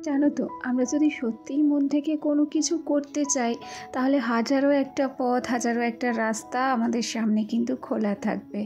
জানো তো, আমরা যদি সত্যিই মন থেকে কোনো কিছু করতে চাই, তাহলে হাজারো একটা পথ, হাজারো একটা রাস্তা আমাদের সামনে কিন্তু খোলা থাকবে।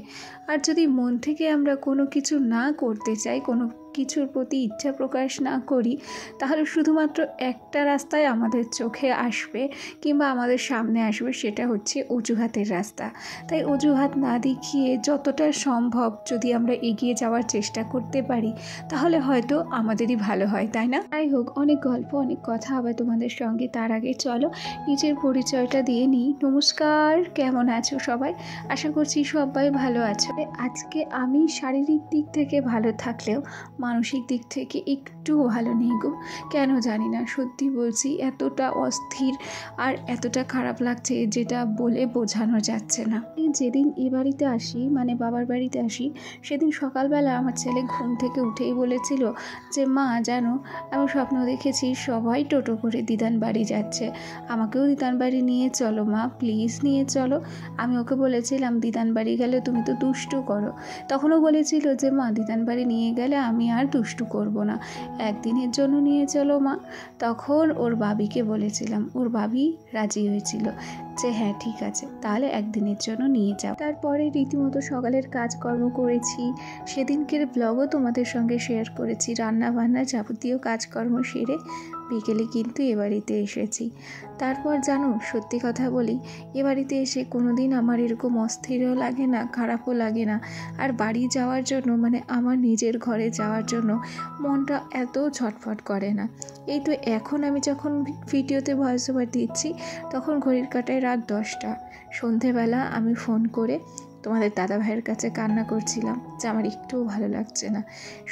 আর যদি মন থেকে আমরা কোনো কিছু না করতে চাই, কোনো কিছুর প্রতি ইচ্ছা প্রকাশ না করি, তাহলে শুধুমাত্র একটা রাস্তায় আমাদের চোখে আসবে কিংবা আমাদের সামনে আসবে, সেটা হচ্ছে অজুহাতের রাস্তা। তাই অজুহাত না দেখিয়ে যতটা সম্ভব যদি আমরা এগিয়ে যাওয়ার চেষ্টা করতে পারি, তাহলে হয়তো আমাদেরই ভালো হয়, তাই না? যাই হোক, অনেক গল্প, অনেক কথা হবে তোমাদের সঙ্গে। তার আগে চলো নিজের পরিচয়টা দিয়ে নিই। নমস্কার, কেমন আছো সবাই? আশা করছি সবাই ভালো আছো। আজকে আমি শারীরিক দিক থেকে ভালো থাকলেও মানসিক দিক থেকে একটুও ভালো নেই গো। কেন জানি না, সত্যি বলছি, এতটা অস্থির আর এতটা খারাপ লাগছে যেটা বলে বোঝানো যাচ্ছে না। যেদিন এ বাড়িতে আসি, মানে বাবার বাড়িতে আসি, সেদিন সকালবেলা আমার ছেলে ঘুম থেকে উঠেই বলেছিল যে মা জানো, আমি স্বপ্ন দেখেছি সবাই টোটো করে দিদান বাড়ি যাচ্ছে, আমাকেও দিদান বাড়ি নিয়ে চলো মা, প্লিজ নিয়ে চলো। আমি ওকে বলেছিলাম দিদান বাড়ি গেলে তুমি তো দুষ্টু করো। তখনও বলেছিল যে মা দিদান বাড়ি নিয়ে গেলে আমি আর দুষ্টু করব না, একদিনের জন্য নিয়ে চলো মা। তখন ওর বাবিকে বলেছিলাম, ওর বাবি রাজি হয়েছিল যে হ্যাঁ ঠিক আছে, তাহলে একদিনের জন্য নিয়ে যাও। তারপরে রীতিমতো সকালের কাজকর্ম করেছি, সেদিনকের ব্লগও তোমাদের সঙ্গে শেয়ার করেছি। রান্না বান্না যাবতীয় কাজকর্ম সেরে বিকেলে কিন্তু এ বাড়িতে এসেছি। তারপর জানো, সত্যি কথা বলি, এ বাড়িতে এসে কোনো দিন আমার এরকম অস্থিরও লাগে না, খারাপও লাগে না। আর বাড়ি যাওয়ার জন্য, মানে আমার নিজের ঘরে যাওয়ার জন্য মনটা এত ছটফট করে না। এই তো এখন আমি যখন ভিডিওতে ভয়েস ওভার দিচ্ছি, তখন ঘড়ির কাঁটায় রাত 10টা। সন্ধেবেলা আমি ফোন করে তোমাদের দাদা ভাইয়ের কাছে কান্না করছিলাম যে আমার একটুও ভালো লাগছে না।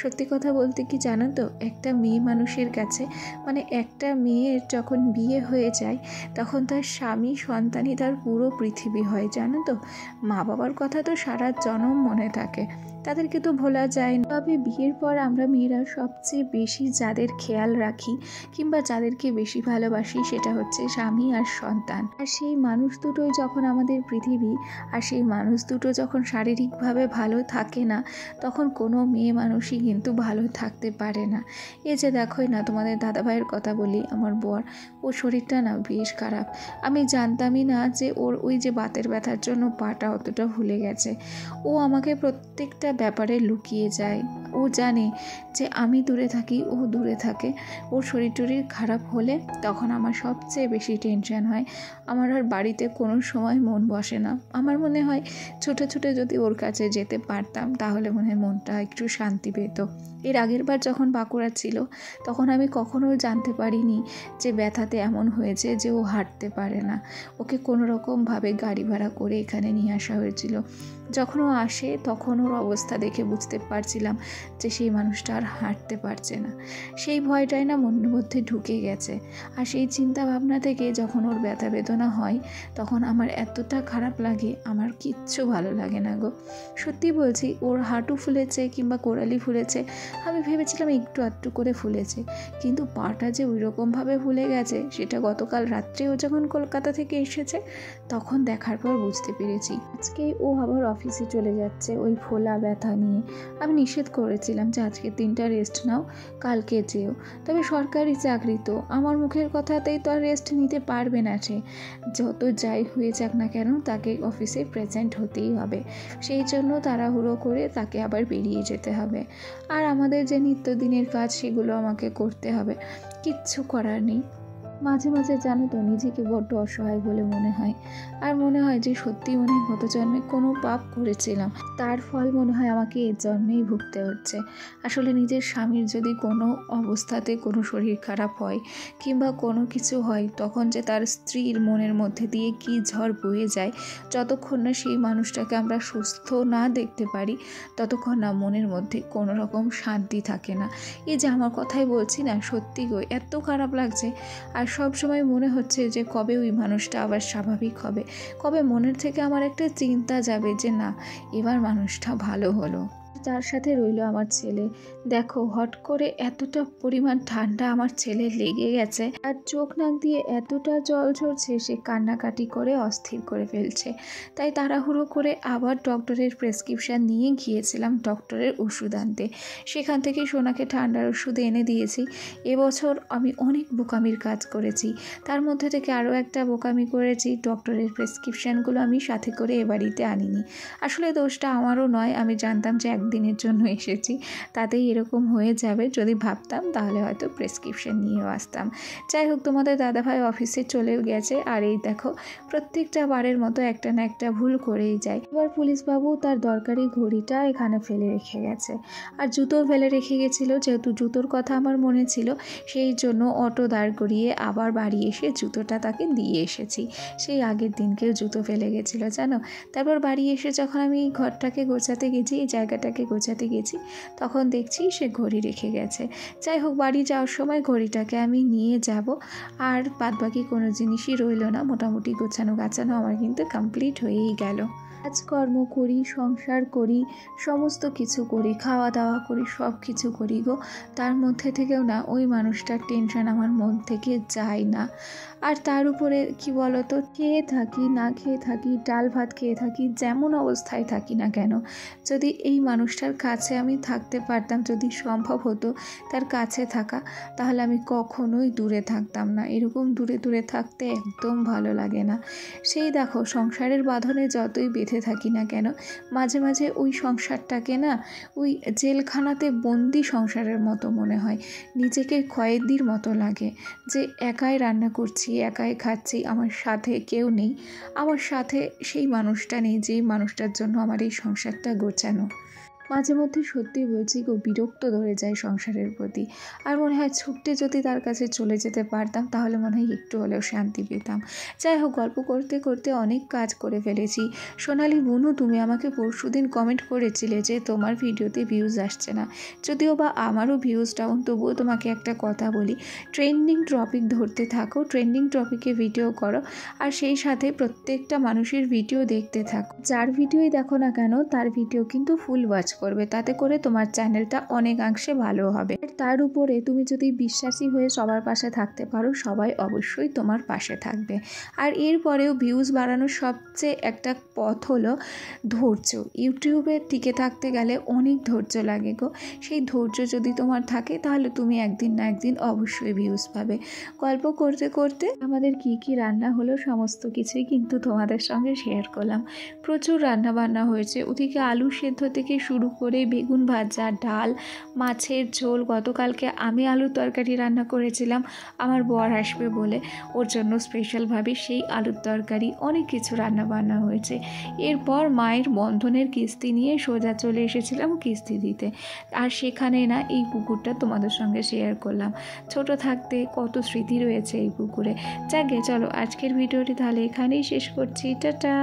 সত্যি কথা বলতে কি জানো তো, একটা মেয়ে মানুষের কাছে, মানে একটা মেয়ের যখন বিয়ে হয়ে যায়, তখন তার স্বামী সন্তানই তার পুরো পৃথিবী হয়, জানো তো। মা বাবার কথা তো সারা জনম মনে থাকে, তাদেরকে তো ভোলা যায় না। তবে বিয়ের পর আমরা মেয়েরা সবচেয়ে বেশি যাদের খেয়াল রাখি কিংবা যাদেরকে বেশি ভালোবাসি, সেটা হচ্ছে স্বামী আর সন্তান। আর সেই মানুষ দুটোই যখন আমাদের পৃথিবী, আর সেই মানুষ দুটো যখন শারীরিকভাবে ভালো থাকে না, তখন কোনো মেয়ে মানুষই কিন্তু ভালো থাকতে পারে না। এই যে দেখোই না, তোমাদের দাদাভাইয়ের কথা বলি, আমার বর, ওর শরীরটা না বেশ খারাপ। আমি জানতামই না যে ওর ওই যে বাতের ব্যথার জন্য পাটা অতটা ভুলে গেছে। ও আমাকে প্রত্যেকটা ব্যাপারে লুকিয়ে যায়। ও জানে যে আমি দূরে থাকি, ও দূরে থাকে। ওর শরীর টরীর খারাপ হলে তখন আমার সবচেয়ে বেশি টেনশন হয়। আমার আর বাড়িতে কোনো সময় মন বসে না। আমার মনে হয় ছুটে ছুটে যদি ওর কাছে যেতে পারতাম, তাহলে মনে হয় মনটা একটু শান্তি পেত। এর আগের বার যখন বাঁকুড়া ছিল, তখন আমি কখনো জানতে পারিনি যে ব্যথাতে এমন হয়েছে যে ও হাঁটতে পারে না। ওকে কোনো রকমভাবে গাড়ি ভাড়া করে এখানে নিয়ে আসা হয়েছিল। যখন ও আসে, তখন ওর অবস্থা দেখে বুঝতে পারছিলাম যে সেই মানুষটা আর হাঁটতে পারছে না। সেই ভয়টাই না মনের মধ্যে ঢুকে গেছে। আর সেই চিন্তা ভাবনা থেকে যখন ওর ব্যথা বেদনা হয়, তখন আমার এতটা খারাপ লাগে, আমার কিচ্ছু ভালো লাগে না গো। সত্যি বলছি, ওর হাঁটু ফুলেছে কিংবা কোড়ালি ফুলেছে, আমি ভেবেছিলাম একটু আধটু করে ফুলেছে, কিন্তু পাটা যে ওই রকমভাবে ফুলে গেছে, সেটা গতকাল রাত্রে ও যখন কলকাতা থেকে এসেছে, তখন দেখার পর বুঝতে পেরেছি। আজকেই ও আবার অফিসে চলে যাচ্ছে ওই ফোলা ব্যথা নিয়ে। আমি নিষেধ করেছিলাম যে আজকের দিনটা রেস্ট নাও, কালকে যেও। তবে সরকারি চাকরি তো, আমার মুখের কথাতেই তো আর রেস্ট নিতে পারবে না সে। যত যাই হয়ে যাক না কেন, তাকে অফিসে প্রেজেন্ট হতেই হবে। সেই জন্য তাড়াহুড়ো করে তাকে আবার বেরিয়ে যেতে হবে। আর আমাদের যে নিত্যদিনের কাজ, সেগুলো আমাকে করতে হবে, কিচ্ছু করার নেই। মাঝে মাঝে জানো তো, নিজেকে বড্ড অসহায় বলে মনে হয়। আর মনে হয় যে সত্যি মনে হয় গত জন্মে কোনো পাপ করেছিলাম, তার ফল মনে হয় আমাকে এই জন্মেই ভুগতে হচ্ছে। আসলে নিজের স্বামীর যদি কোনো অবস্থাতে কোনো শরীর খারাপ হয় কিংবা কোনো কিছু হয়, তখন যে তার স্ত্রীর মনের মধ্যে দিয়ে কী ঝড় বয়ে যায়, যতক্ষণ না সেই মানুষটাকে আমরা সুস্থ না দেখতে পারি, ততক্ষণ না মনের মধ্যে কোনো রকম শান্তি থাকে না। এই যে আমার কথাই বলছি না, সত্যি গো এত খারাপ লাগছে। আর সব সময় মনে হচ্ছে যে কবে ওই মানুষটা আবার স্বাভাবিক হবে, কবে মনের থেকে আমার একটা চিন্তা যাবে যে না, এবার মানুষটা ভালো হলো। তার সাথে রইল আমার ছেলে। দেখো হট করে এতটা পরিমাণ ঠান্ডা আমার ছেলে লেগে গেছে, আর চোখ নাক দিয়ে এতটা জল ঝরছে, সে কান্নাকাটি করে অস্থির করে ফেলছে। তাই তাড়াহুড়ো করে আবার ডক্টরের প্রেসক্রিপশান নিয়ে গিয়েছিলাম ডক্টরের ওষুধ আনতে। সেখান থেকে সোনাকে ঠান্ডার ওষুধ এনে দিয়েছি। এবছর আমি অনেক বোকামির কাজ করেছি, তার মধ্যে থেকে আরও একটা বোকামি করেছি, ডক্টরের প্রেসক্রিপশানগুলো আমি সাথে করে এ বাড়িতে আনিনি। আসলে দোষটা আমারও নয়, আমি জানতাম যে একদিনের জন্য এসেছি, তাতেই এরকম হয়ে যাবে। যদি ভাবতাম তাহলে হয়তো প্রেসক্রিপশান নিয়েও আসতাম। যাই হোক, তোমাদের দাদাভাই অফিসে চলেও গেছে, আর এই দেখো প্রত্যেকটা বারের মতো একটা না একটা ভুল করেই যায়। এবার পুলিশবাবু তার দরকারি ঘড়িটা এখানে ফেলে রেখে গেছে, আর জুতো ফেলে রেখে গেছিলো। যেহেতু জুতোর কথা আমার মনে ছিল, সেই জন্য অটো দাঁড় করিয়ে আবার বাড়ি এসে জুতোটা তাকে দিয়ে এসেছি। সেই আগের দিনকেও জুতো ফেলে গেছিলো জানো। তারপর বাড়ি এসে যখন আমি ঘরটাকে গোছাতে গেছি, এই জায়গাটাকে গোছাতে গেছি, তখন দেখছি সে ঘড়ি রেখে গেছে। যাই হোক, বাড়ি যাওয়ার সময় ঘড়িটাকে আমি নিয়ে যাব, আর বাদবাকি কোনো জিনিসই রইল না। মোটামুটি গোছানো গাছানো আমার কিন্তু কমপ্লিট হয়েই গেল। কাজকর্ম করি, সংসার করি, সমস্ত কিছু করি, খাওয়া দাওয়া করি, সব কিছু করি গো। তার মধ্যে থেকেও না ওই মানুষটার টেনশন আমার মন থেকে যায় না। আর তার উপরে কি বলতো, খেয়ে থাকি না খেয়ে থাকি, ডাল ভাত খেয়ে থাকি, যেমন অবস্থায় থাকি না কেন, যদি এই মানুষটার কাছে আমি থাকতে পারতাম, যদি সম্ভব হতো তার কাছে থাকা, তাহলে আমি কখনোই দূরে থাকতাম না। এরকম দূরে দূরে থাকতে একদম ভালো লাগে না। সেই দেখো, সংসারের বাঁধনে যতই বেঁধে থাকি না কেন, মাঝে মাঝে ওই সংসারটাকে না ওই জেলখানাতে বন্দি সংসারের মতো মনে হয়, নিজেকে কয়েদির মতো লাগে, যে একাই রান্না করছি, একাই খাচ্ছি, আমার সাথে কেউ নেই, আমার সাথে সেই মানুষটা নেই যেই মানুষটার জন্য আমার এই সংসারটা গোছানো। মাঝে মধ্যে সত্যি বলছি গো, বিরক্ত ধরে যায় সংসারের প্রতি, আর মনে হয় ছুটতে যদি তার কাছে চলে যেতে পারতাম তাহলে মনে হয় একটু হলেও শান্তি পেতাম। যাই হোক, গল্প করতে করতে অনেক কাজ করে ফেলেছি। সোনালি বুনু, তুমি আমাকে পরশুদিন কমেন্ট করেছিলে যে তোমার ভিডিওতে ভিউজ আসছে না। যদিও বা আমারও ভিউজ ডাউন, তবুও তোমাকে একটা কথা বলি, ট্রেন্ডিং টপিক ধরতে থাকো, ট্রেন্ডিং টপিকে ভিডিও করো, আর সেই সাথে প্রত্যেকটা মানুষের ভিডিও দেখতে থাকো। যার ভিডিওই দেখো না কেন, তার ভিডিও কিন্তু ফুল ওয়াচ করবে, তাতে করে তোমার চ্যানেলটা অনেকাংশে ভালো হবে। তার উপরে তুমি যদি বিশ্বাসী হয়ে সবার পাশে থাকতে পারো, সবাই অবশ্যই তোমার পাশে থাকবে। আর এরপরেও ভিউজ বাড়ানোর সবচেয়ে একটা পথ হলো ধৈর্য। ইউটিউবে টিকে থাকতে গেলে অনেক ধৈর্য লাগে গো। সেই ধৈর্য যদি তোমার থাকে, তাহলে তুমি একদিন না একদিন অবশ্যই ভিউজ পাবে। গল্প করতে করতে আমাদের কি কি রান্না হলো সমস্ত কিছুই কিন্তু তোমাদের সঙ্গে শেয়ার করলাম। প্রচুর রান্না বান্না হয়েছে, ওদিকে আলু সেদ্ধ থেকে শুরু করে বেগুন ভাজা, ডাল, মাছের ঝোল। গতকালকে আমি আলুর তরকারি রান্না করেছিলাম, আমার বর আসবে বলে, ওর জন্য স্পেশালভাবে সেই আলুর তরকারি। অনেক কিছু রান্না বান্না হয়েছে। এরপর মায়ের বন্ধনের কিস্তি নিয়ে সোজা চলে এসেছিলাম কিস্তি দিতে, আর সেখানে না এই পুকুরটা তোমাদের সঙ্গে শেয়ার করলাম। ছোট থাকতে কত স্মৃতি রয়েছে এই পুকুরে। যাকে চলো, আজকের ভিডিওটি তাহলে এখানেই শেষ করছি। টাটা।